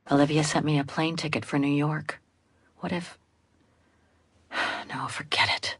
Olivia sent me a plane ticket for New York. What if... No, forget it.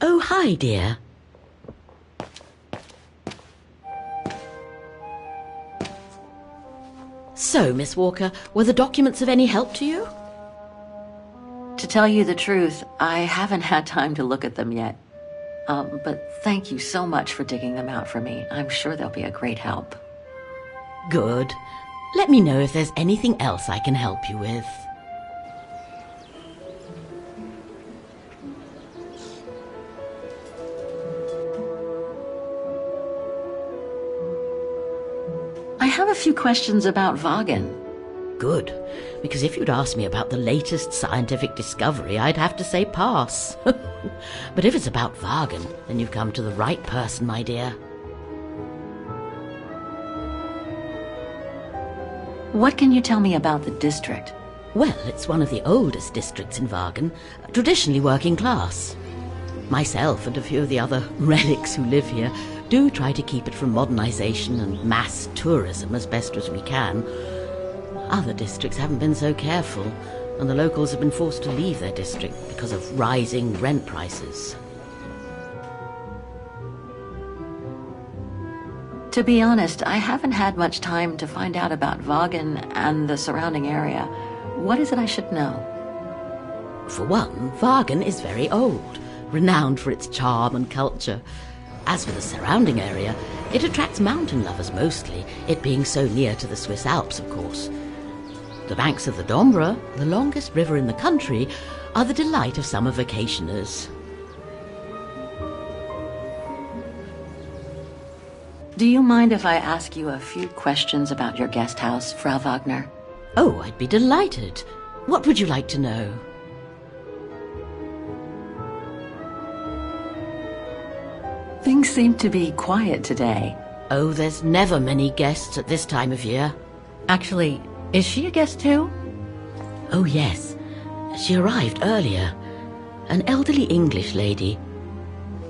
Oh, hi, dear. So, Miss Walker, were the documents of any help to you? To tell you the truth, I haven't had time to look at them yet. But thank you so much for digging them out for me. I'm sure they'll be a great help. Good. Let me know if there's anything else I can help you with. I have a few questions about Vaughan. Good, because if you'd asked me about the latest scientific discovery, I'd have to say pass. But if it's about Vaughan, then you've come to the right person, my dear. What can you tell me about the district? Well, it's one of the oldest districts in Vaughan, traditionally working class. Myself and a few of the other relics who live here do try to keep it from modernization and mass tourism as best as we can. Other districts haven't been so careful, and the locals have been forced to leave their district because of rising rent prices. To be honest, I haven't had much time to find out about Vaughan and the surrounding area. What is it I should know? For one, Vaughan is very old, renowned for its charm and culture. As for the surrounding area, it attracts mountain lovers mostly, it being so near to the Swiss Alps, of course. The banks of the Dombra, the longest river in the country, are the delight of summer vacationers. Do you mind if I ask you a few questions about your guest house, Frau Wagner? Oh, I'd be delighted. What would you like to know? Things seem to be quiet today. Oh, there's never many guests at this time of year. Actually, is she a guest too? Oh, yes. She arrived earlier. An elderly English lady.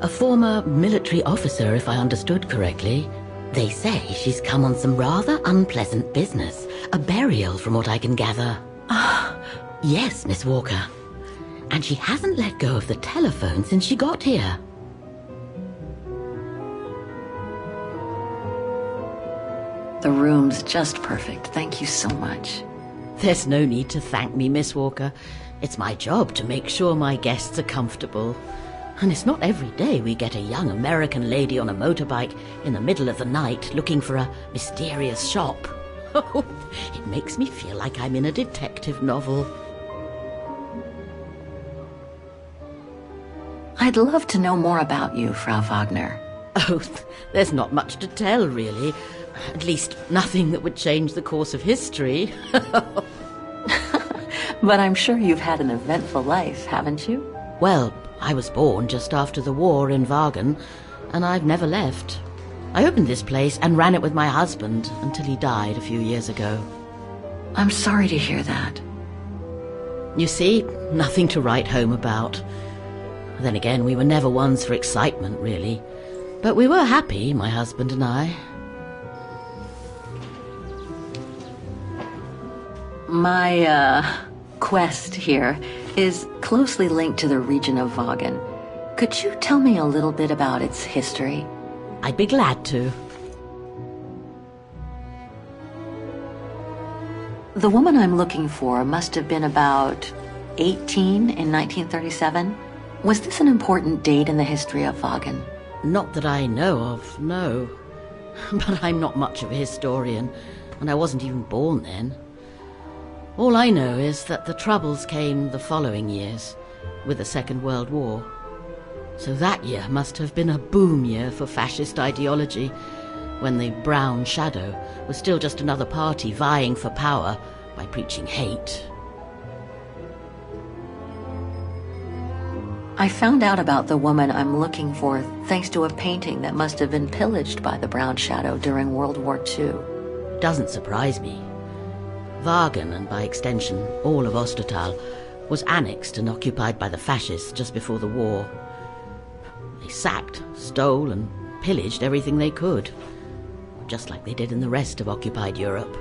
A former military officer, if I understood correctly. They say she's come on some rather unpleasant business. A burial, from what I can gather. Yes, Miss Walker. And she hasn't let go of the telephone since she got here. The room's just perfect. Thank you so much. There's no need to thank me, Miss Walker. It's my job to make sure my guests are comfortable. And it's not every day we get a young American lady on a motorbike in the middle of the night looking for a mysterious shop. It makes me feel like I'm in a detective novel. I'd love to know more about you, Frau Wagner. Oh, there's not much to tell, really. At least nothing that would change the course of history. But I'm sure you've had an eventful life, haven't you? Well, I was born just after the war in Wagen, and I've never left. I opened this place and ran it with my husband until he died a few years ago. I'm sorry to hear that. You see, nothing to write home about. Then again, we were never ones for excitement, really. But we were happy, my husband and I. My, quest here is closely linked to the region of Wagen. Could you tell me a little bit about its history? I'd be glad to. The woman I'm looking for must have been about 18 in 1937. Was this an important date in the history of Wagen? Not that I know of, no. But I'm not much of a historian, and I wasn't even born then. All I know is that the Troubles came the following years, with the Second World War. So that year must have been a boom year for fascist ideology, when the Brown Shadow was still just another party vying for power by preaching hate. I found out about the woman I'm looking for thanks to a painting that must have been pillaged by the Brown Shadow during World War II. Doesn't surprise me. Wagen, and by extension all of Ostertal, was annexed and occupied by the fascists just before the war. They sacked, stole and pillaged everything they could, just like they did in the rest of occupied Europe.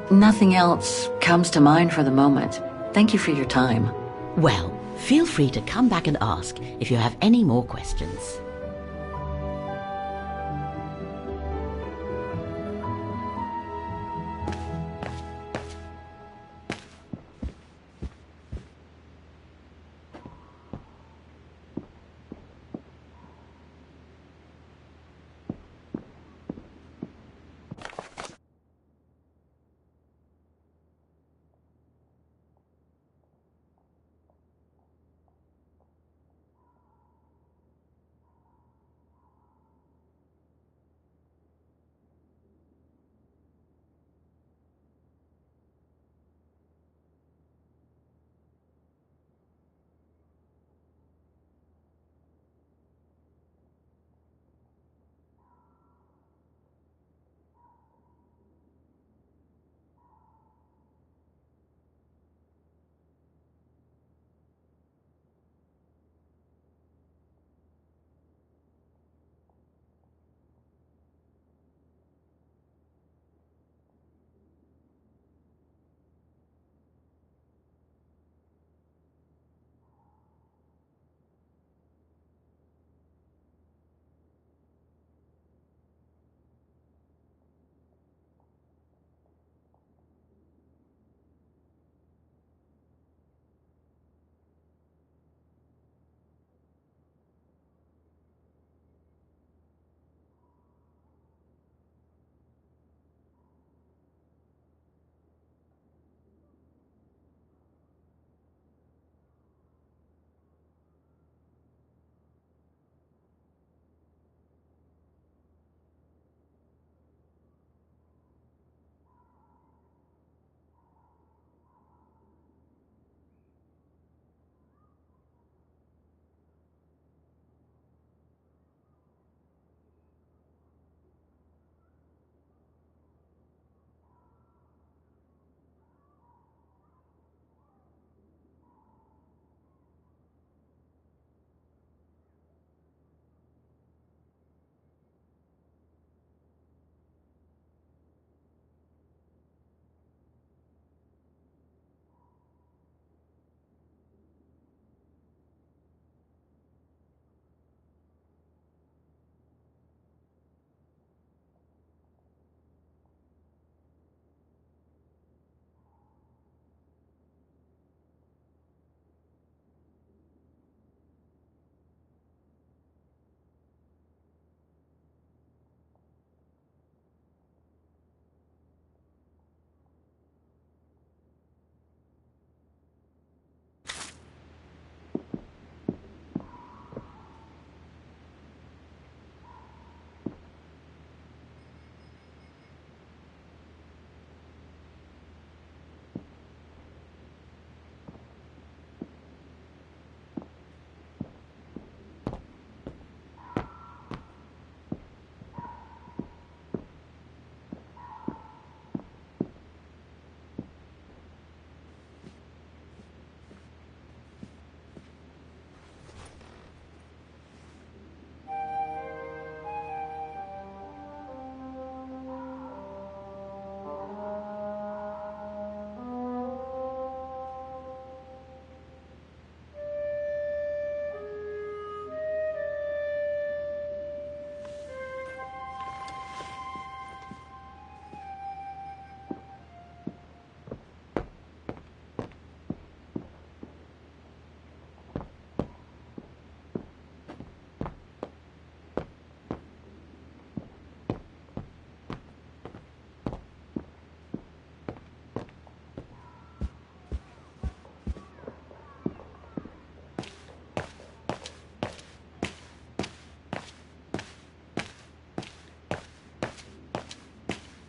Nothing else comes to mind for the moment. Thank you for your time. Well, feel free to come back and ask if you have any more questions.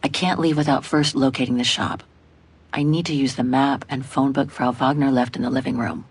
I can't leave without first locating the shop. I need to use the map and phone book Frau Wagner left in the living room.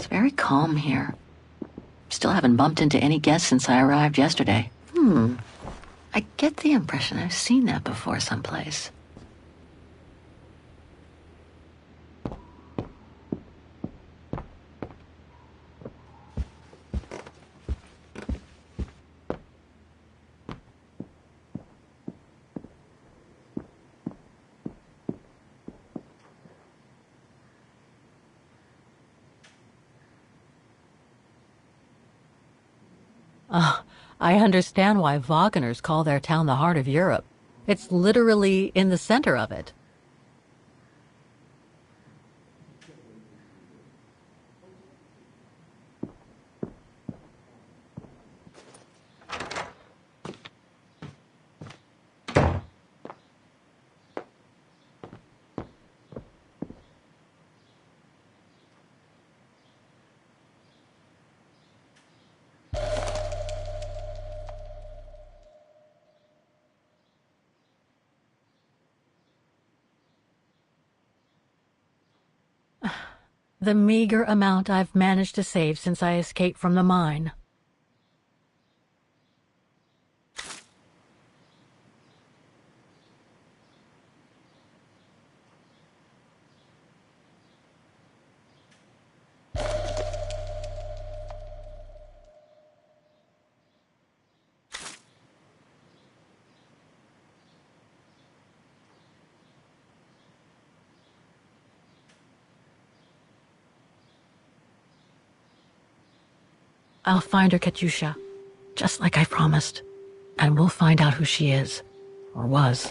It's very calm here. Still haven't bumped into any guests since I arrived yesterday. I get the impression I've seen that before someplace. I understand why Wagners call their town the heart of Europe. It's literally in the center of it. The meager amount I've managed to save since I escaped from the mine. I'll find her, Katyusha, just like I promised. And we'll find out who she is, or was.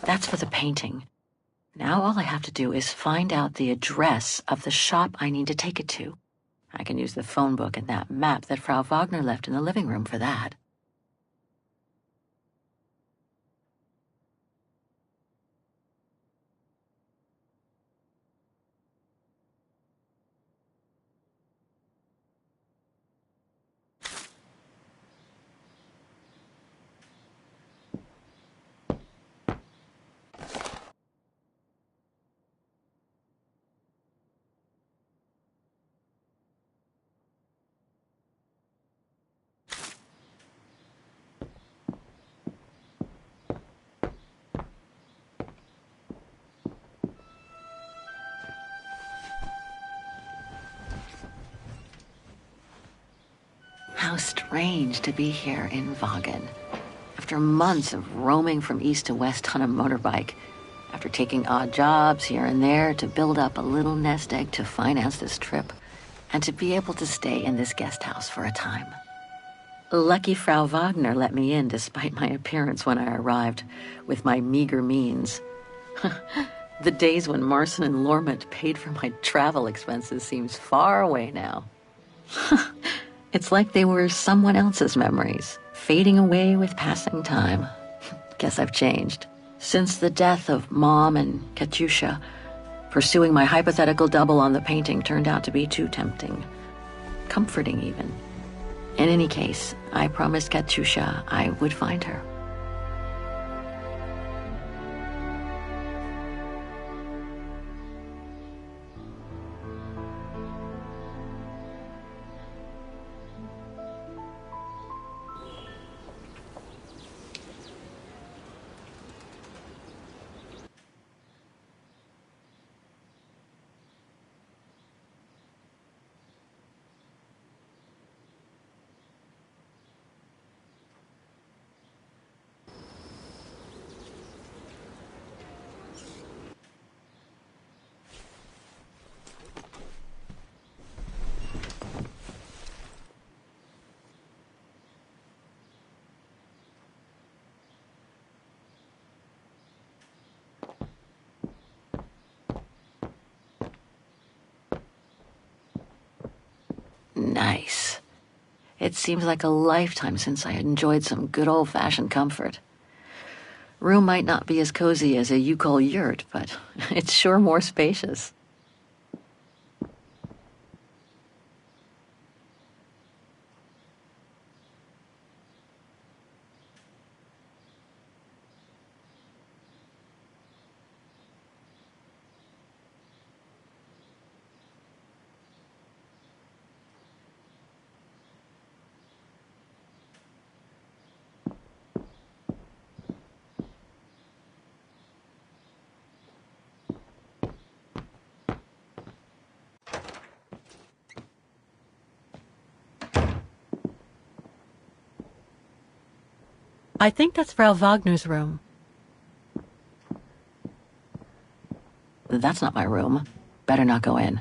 That's for the painting. Now all I have to do is find out the address of the shop I need to take it to. I can use the phone book and that map that Frau Wagner left in the living room for that. How strange to be here in Vagen. After months of roaming from east to west on a motorbike, after taking odd jobs here and there to build up a little nest egg to finance this trip, and to be able to stay in this guest house for a time. Lucky Frau Wagner let me in despite my appearance when I arrived, with my meager means. The days when Marson and Lormet paid for my travel expenses seems far away now. It's like they were someone else's memories, fading away with passing time. Guess I've changed. Since the death of Mom and Katyusha, pursuing my hypothetical double on the painting turned out to be too tempting. Comforting, even. In any case, I promised Katyusha I would find her. Nice. It seems like a lifetime since I enjoyed some good old-fashioned comfort. Room might not be as cozy as a Yukol yurt, but it's sure more spacious. I think that's Frau Wagner's room. That's not my room. Better not go in.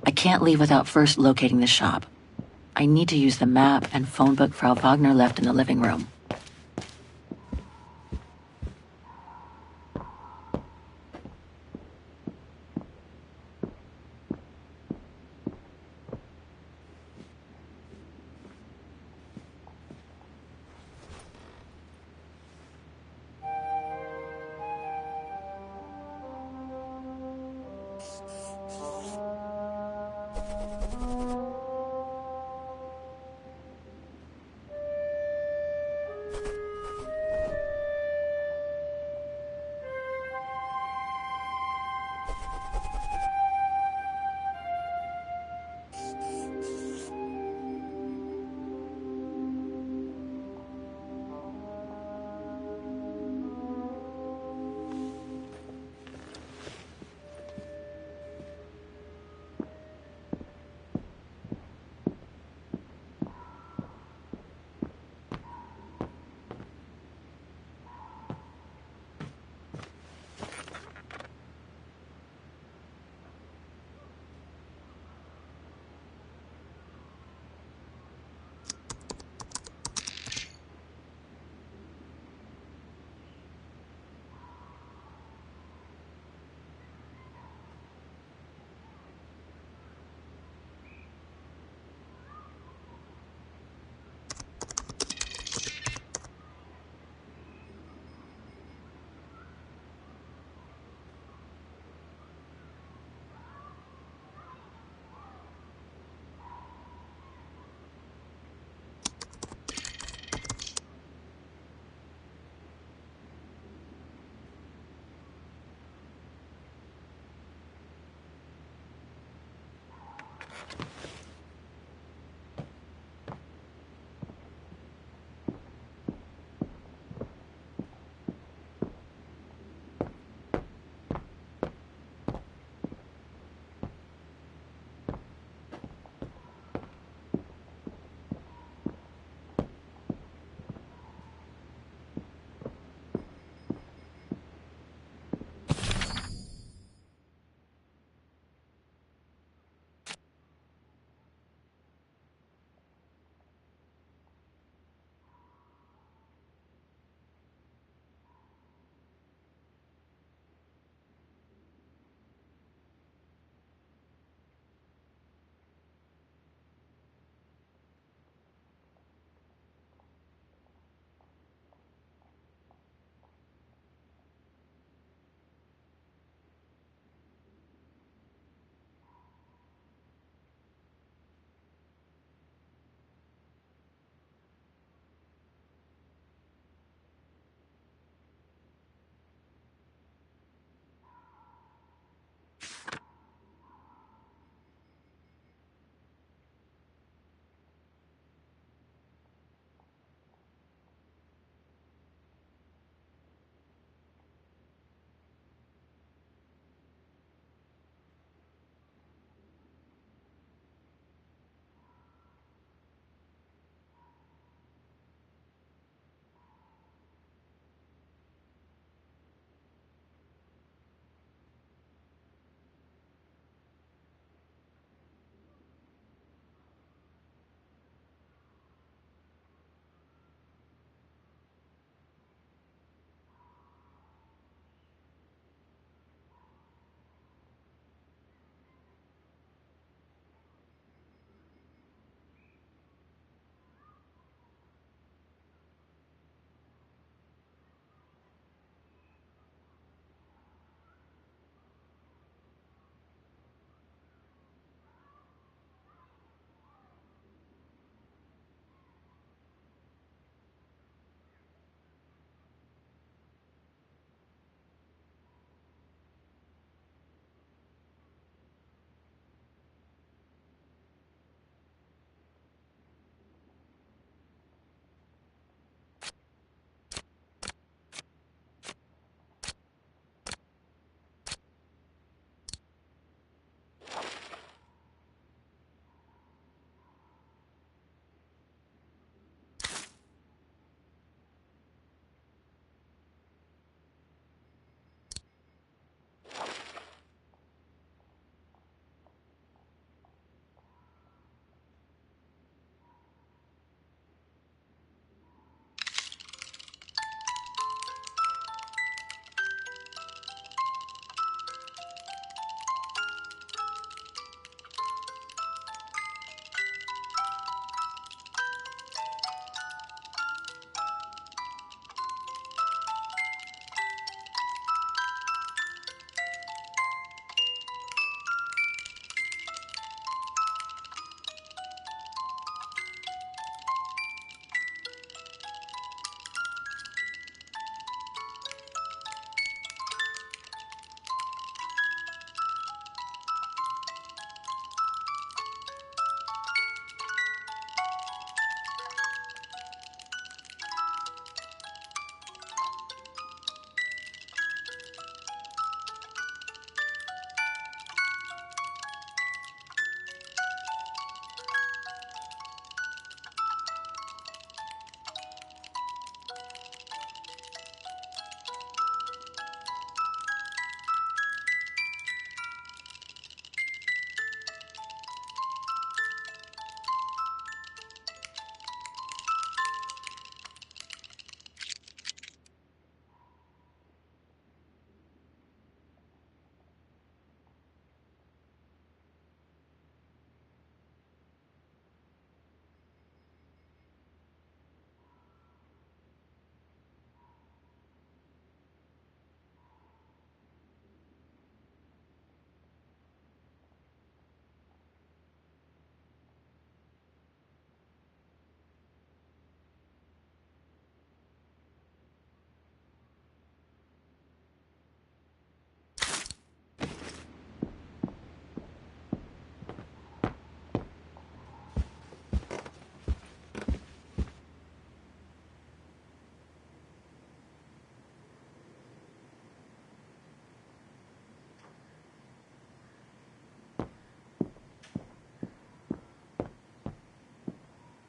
I can't leave without first locating the shop. I need to use the map and phone book Frau Wagner left in the living room.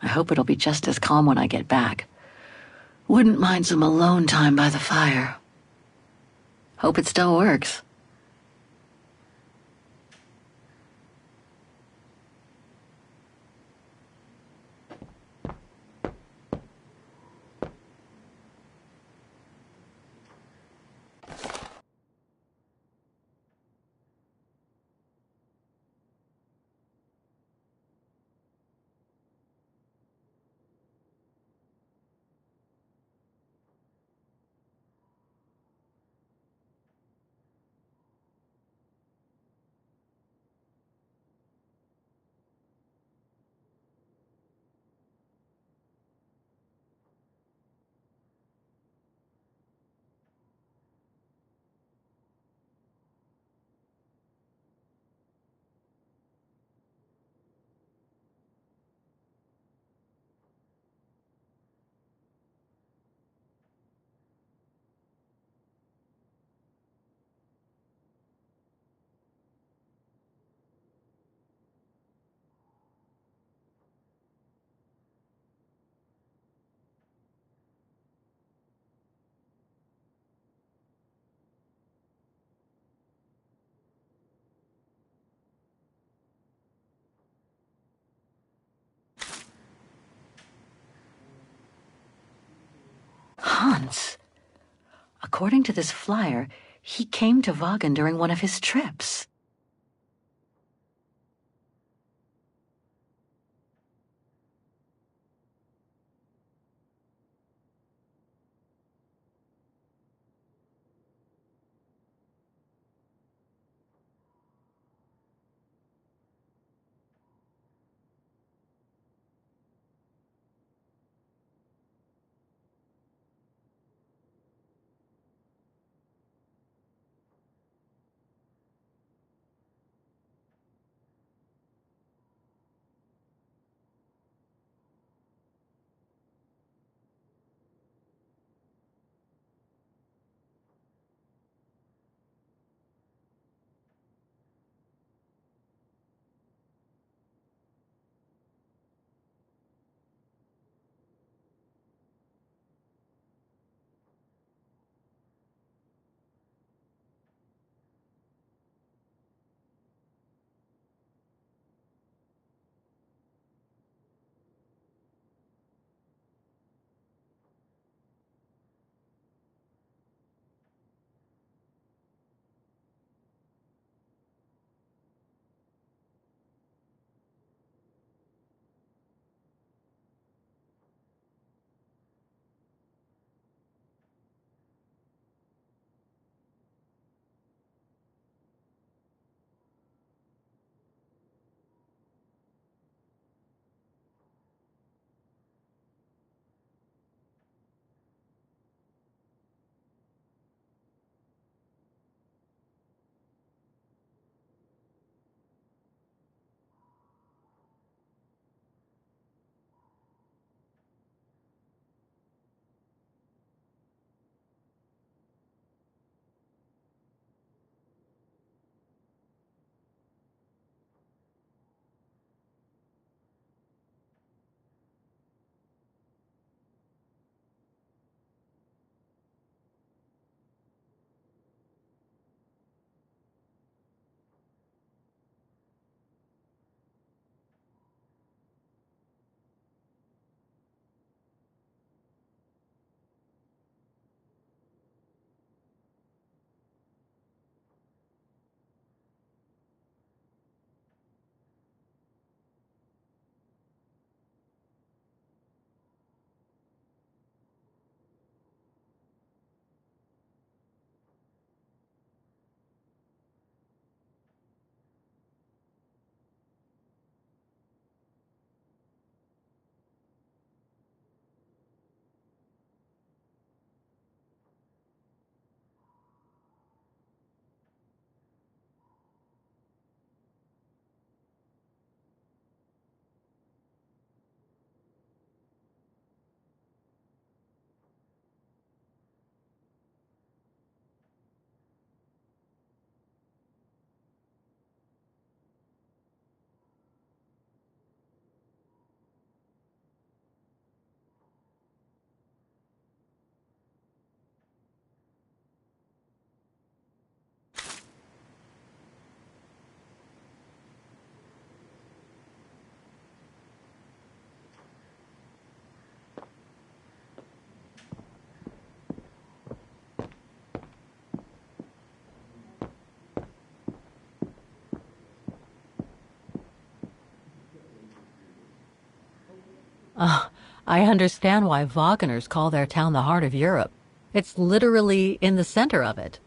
hope it'll be just as calm when I get back. Wouldn't mind some alone time by the fire. Hope it still works. Hans. According to this flyer, he came to Vaughan during one of his trips. I understand why Wagner's call their town the heart of Europe. It's literally in the center of it.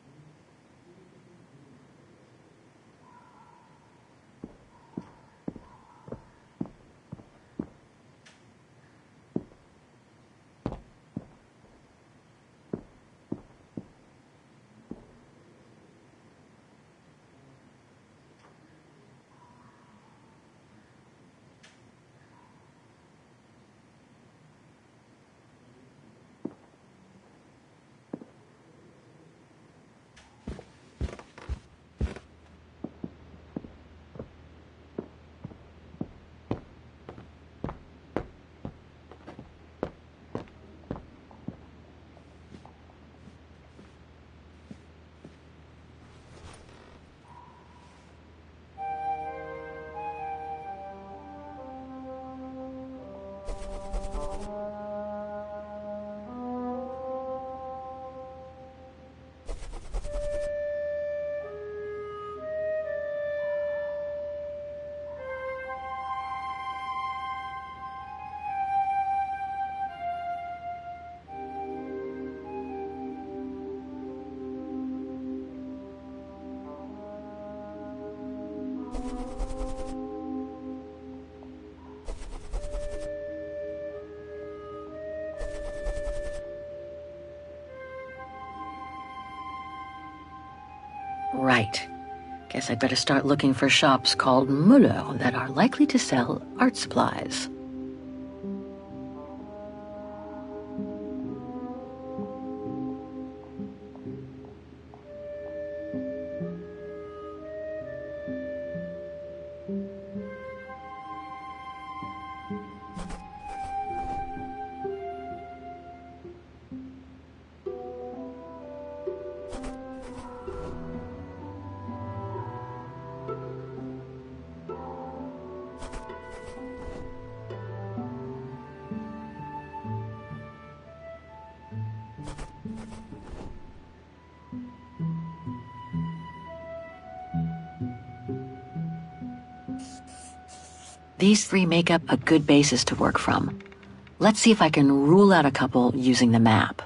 Right. Guess I'd better start looking for shops called Müller that are likely to sell art supplies. These three make up a good basis to work from. Let's see if I can rule out a couple using the map.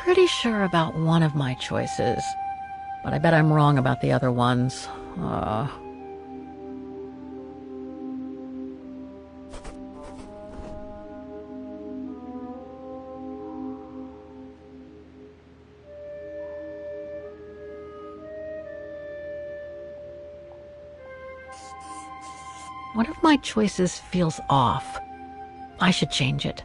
pretty sure about one of my choices, but I bet I'm wrong about the other ones. One of my choices feels off. I should change it.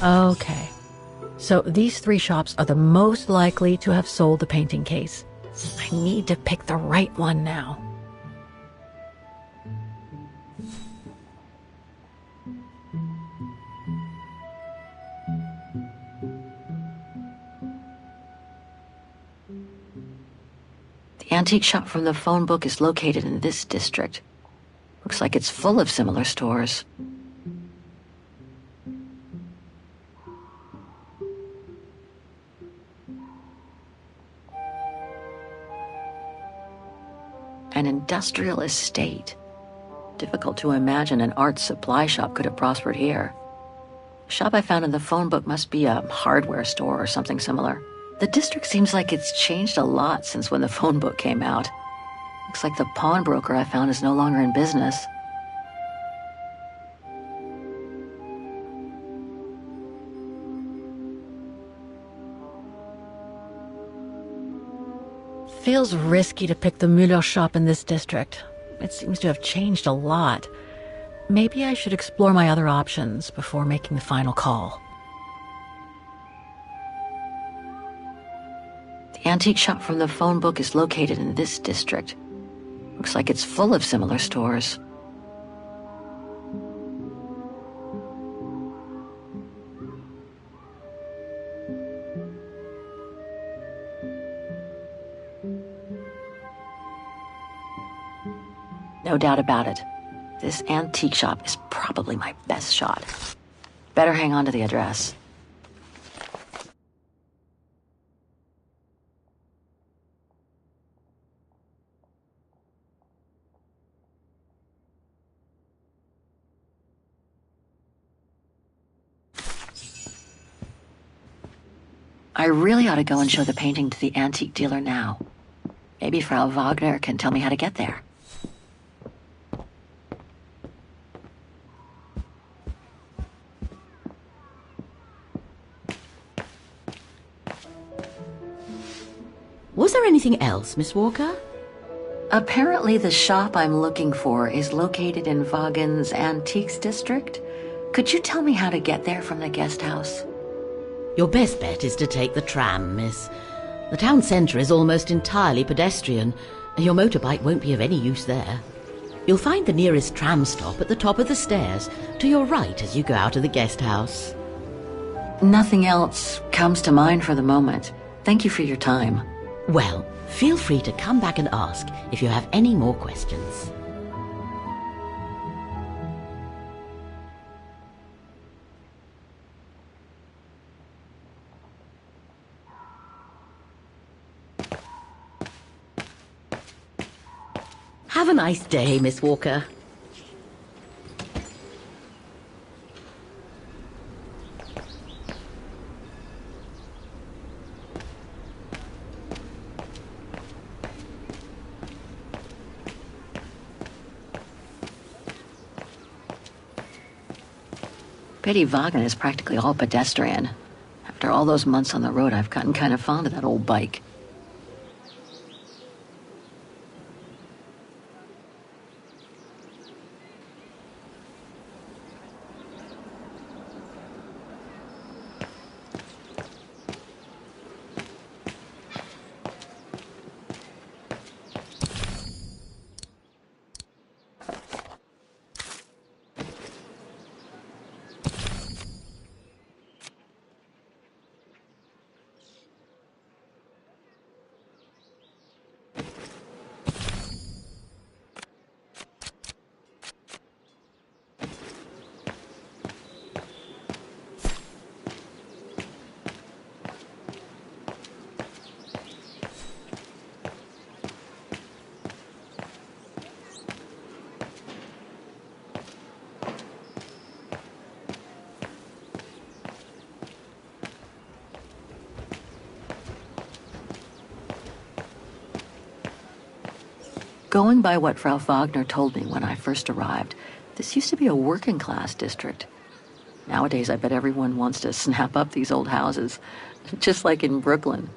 Okay, so these three shops are the most likely to have sold the painting case. I need to pick the right one now. The antique shop from the phone book is located in this district. Looks like it's full of similar stores. An industrial estate. Difficult to imagine an art supply shop could have prospered here. The shop I found in the phone book must be a hardware store or something similar. The district seems like it's changed a lot since when the phone book came out. Looks like the pawnbroker I found is no longer in business. Feels risky to pick the Müller shop in this district. It seems to have changed a lot. Maybe I should explore my other options before making the final call. The antique shop from the phone book is located in this district. Looks like it's full of similar stores. No doubt about it. This antique shop is probably my best shot. Better hang on to the address. I really ought to go and show the painting to the antique dealer now. Maybe Frau Wagner can tell me how to get there. Was there anything else, Miss Walker? Apparently the shop I'm looking for is located in Wagen's Antiques District. Could you tell me how to get there from the guest house? Your best bet is to take the tram, miss. The town centre is almost entirely pedestrian. Your motorbike won't be of any use there. You'll find the nearest tram stop at the top of the stairs, to your right as you go out of the guest house. Nothing else comes to mind for the moment. Thank you for your time. Well, feel free to come back and ask if you have any more questions. Have a nice day, Miss Walker. Betty Wagner is practically all pedestrian. After all those months on the road, I've gotten kind of fond of that old bike. Going by what Frau Wagner told me when I first arrived, this used to be a working-class district. Nowadays, I bet everyone wants to snap up these old houses, just like in Brooklyn.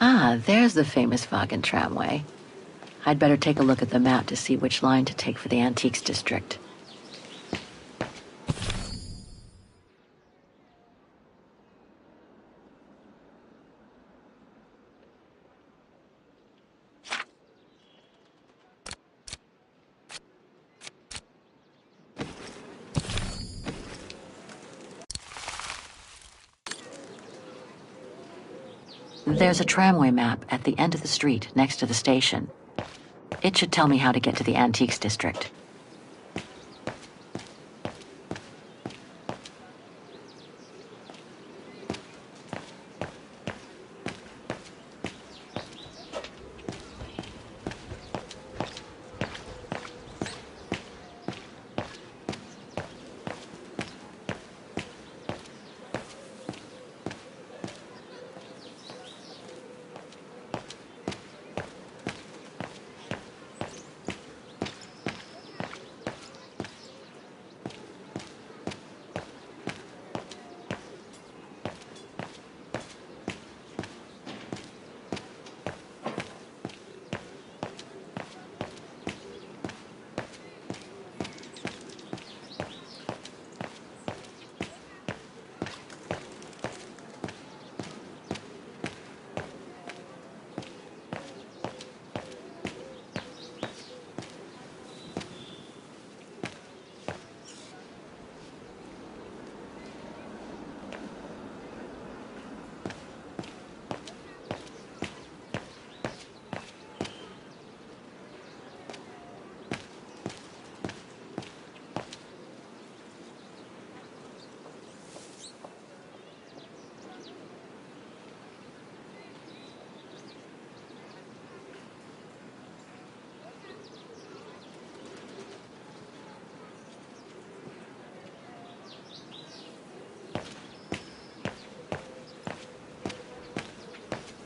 Ah, there's the famous Wagen tramway. I'd better take a look at the map to see which line to take for the Antiques District. There's a tramway map at the end of the street next to the station. It should tell me how to get to the Antiques District.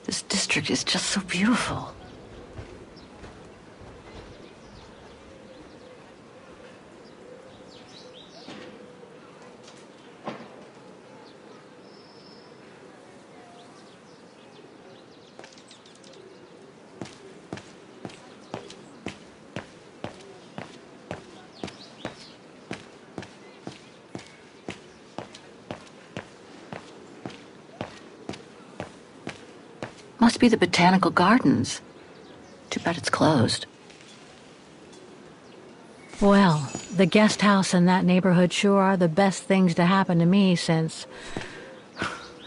This district is just so beautiful. Must be the botanical gardens. Too bad it's closed. Well, the guest house in that neighborhood sure are the best things to happen to me since...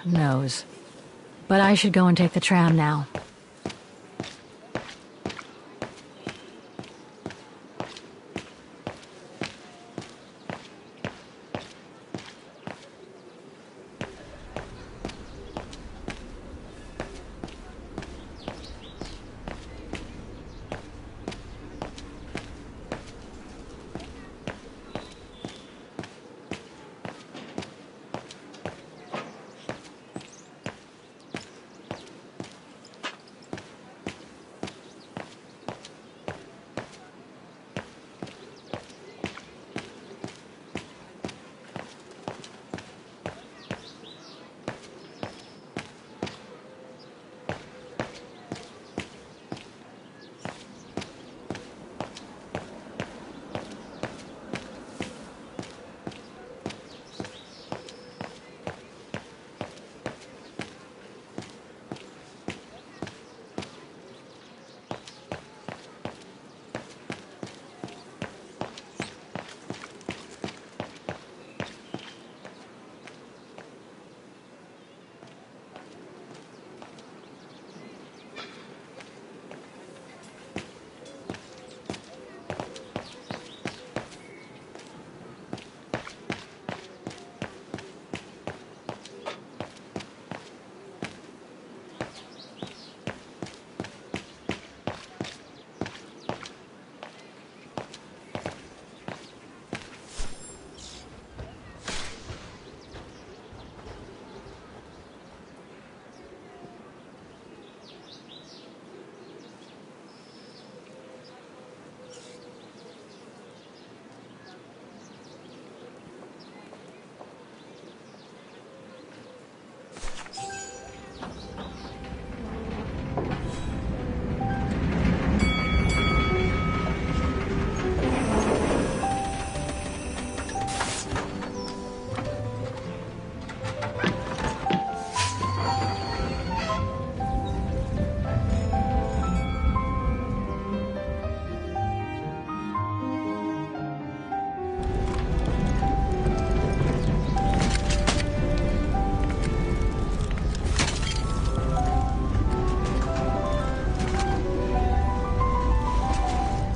knows. But I should go and take the tram now.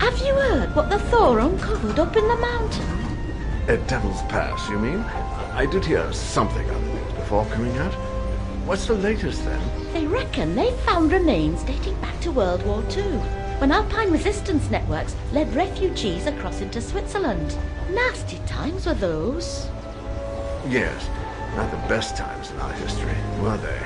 Have you heard what the Thor uncovered up in the mountain? At Devil's Pass, you mean? I did hear something of it before coming out. What's the latest, then? They reckon they've found remains dating back to World War II, when Alpine resistance networks led refugees across into Switzerland. Nasty times were those. Yes, not the best times in our history, were they?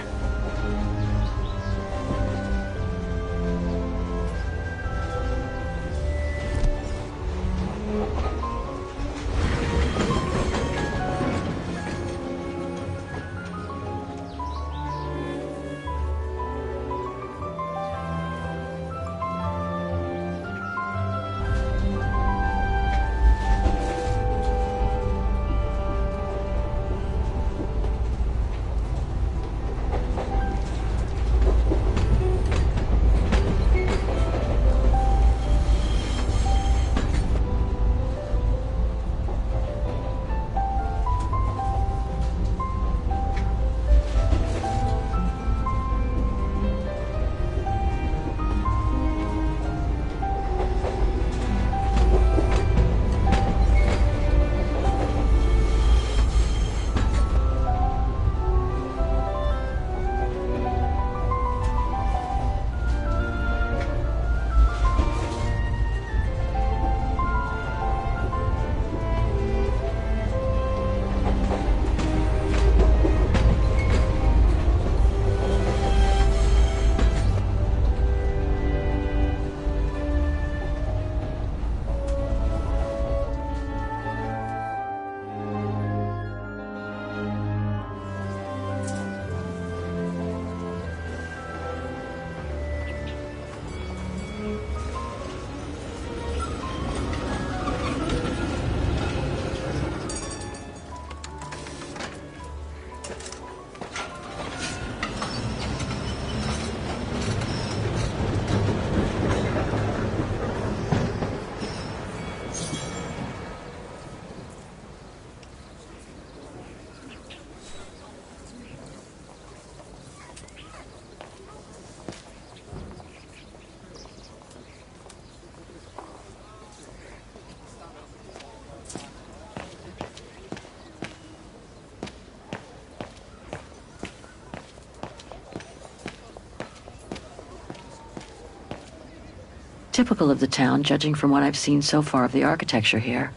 Typical of the town, judging from what I've seen so far of the architecture here.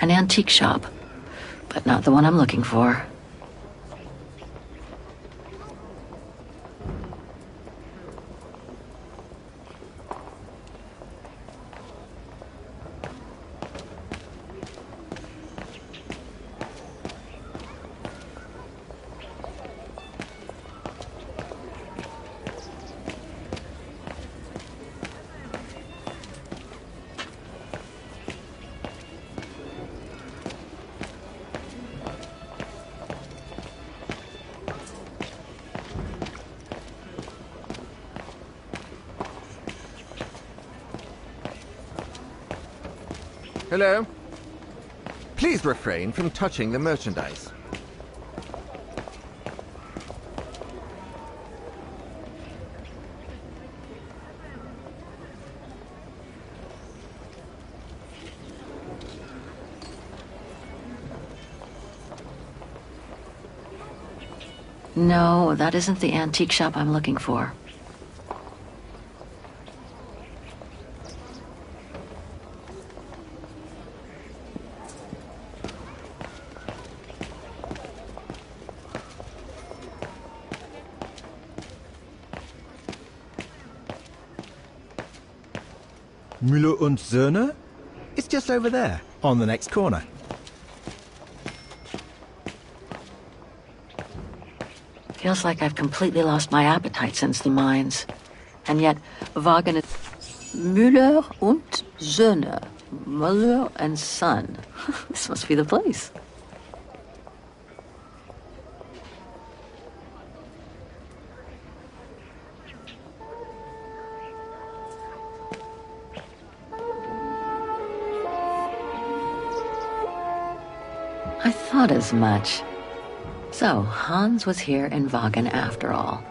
An antique shop, but not the one I'm looking for. Hello? Please refrain from touching the merchandise. No, that isn't the antique shop I'm looking for. Müller und Söhne? It's just over there, on the next corner. Feels like I've completely lost my appetite since the mines. And yet, Vaughan is... Müller und Söhne. Mother and son. This must be the place. I thought as much. So, Hans was here in Wagen after all.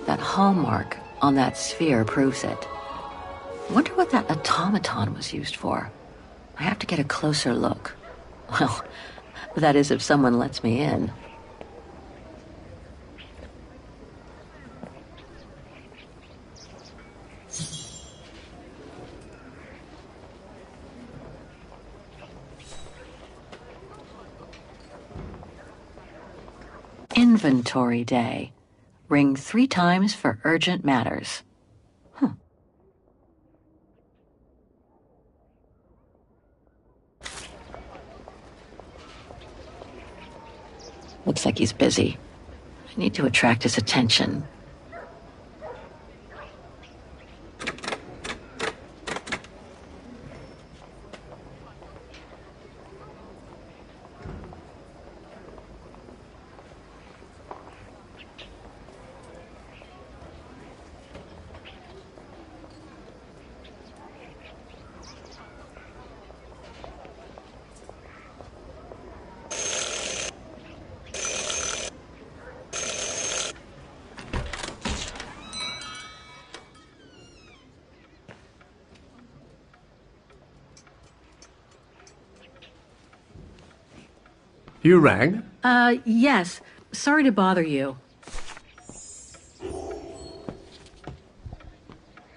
That hallmark on that sphere proves it. Wonder what that automaton was used for. I have to get a closer look. Well, that is if someone lets me in. Inventory day. Ring 3 times for urgent matters. Looks like he's busy. I need to attract his attention. You rang? Yes. Sorry to bother you.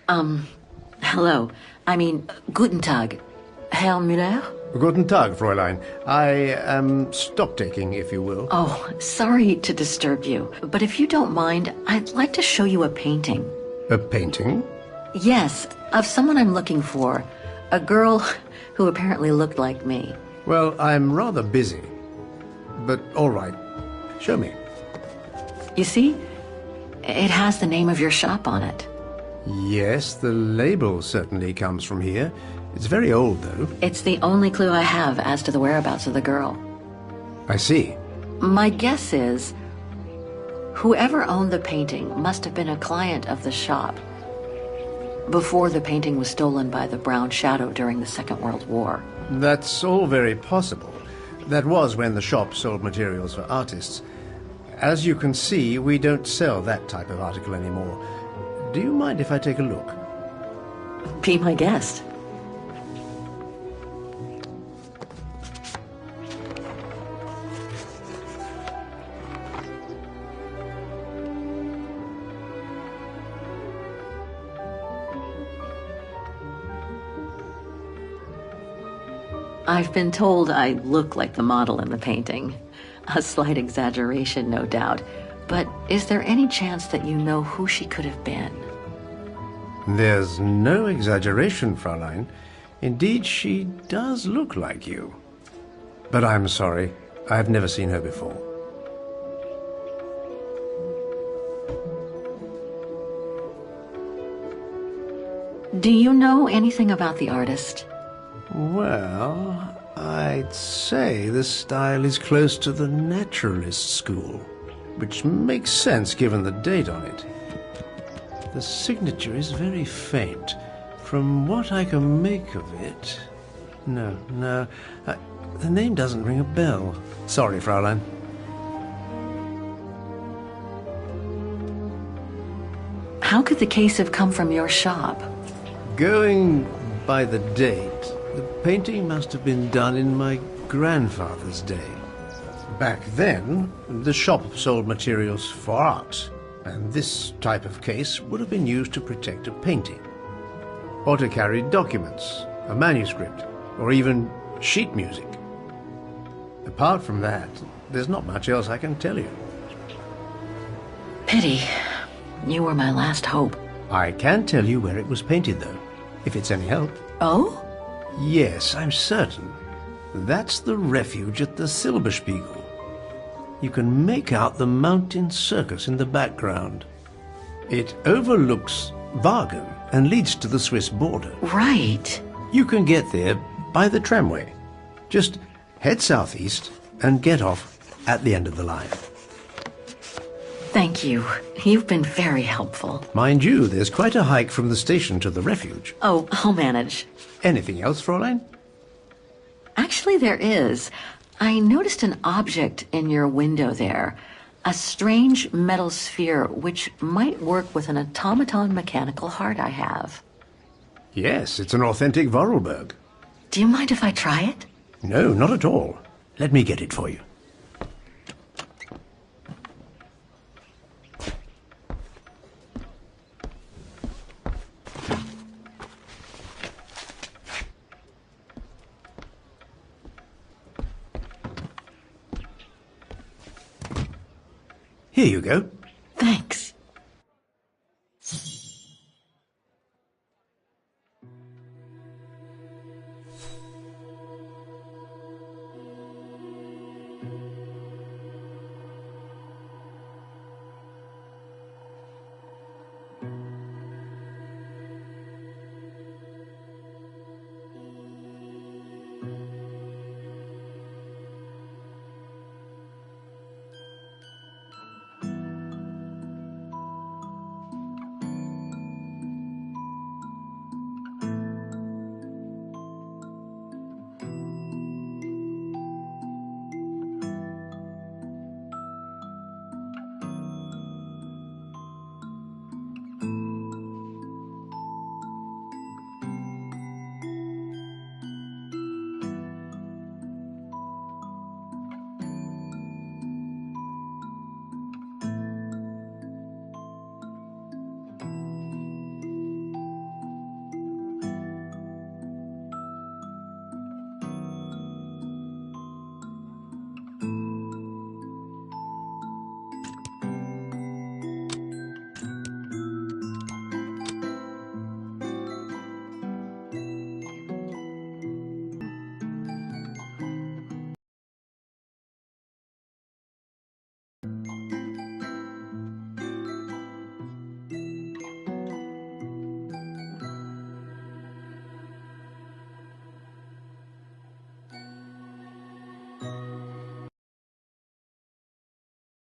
Hello. I mean, guten Tag. Herr Müller? Guten Tag, Fräulein. I am stock-taking, if you will. Oh, sorry to disturb you, but if you don't mind, I'd like to show you a painting. A painting? Yes, of someone I'm looking for. A girl who apparently looked like me. Well, I'm rather busy. But all right. Show me. You see? It has the name of your shop on it. Yes, the label certainly comes from here. It's very old, though. It's the only clue I have as to the whereabouts of the girl. I see. My guess is whoever owned the painting must have been a client of the shop before the painting was stolen by the Brown Shadow during the Second World War. That's all very possible. That was when the shop sold materials for artists. As you can see, we don't sell that type of article anymore. Do you mind if I take a look? Be my guest. I've been told I look like the model in the painting. A slight exaggeration, no doubt. But is there any chance that you know who she could have been? There's no exaggeration, Fräulein. Indeed, she does look like you. But I'm sorry, I've never seen her before. Do you know anything about the artist? Well, I'd say the style is close to the naturalist school, which makes sense given the date on it. The signature is very faint. From what I can make of it... No, the name doesn't ring a bell. Sorry, Fräulein. How could the case have come from your shop? Going by the date, the painting must have been done in my grandfather's day. Back then, the shop sold materials for art, and this type of case would have been used to protect a painting, or to carry documents, a manuscript, or even sheet music. Apart from that, there's not much else I can tell you. Pity. You were my last hope. I can tell you where it was painted, though, if it's any help. Oh? Yes, I'm certain. That's the refuge at the Silberspiegel. You can make out the mountain circus in the background. It overlooks Wagen and leads to the Swiss border. Right. You can get there by the tramway. Just head southeast and get off at the end of the line. Thank you. You've been very helpful. Mind you, there's quite a hike from the station to the refuge. Oh, I'll manage. Anything else, Fräulein? Actually, there is. I noticed an object in your window there. A strange metal sphere which might work with an automaton mechanical heart I have. Yes, it's an authentic Vorarlberg. Do you mind if I try it? No, not at all. Let me get it for you. Here you go.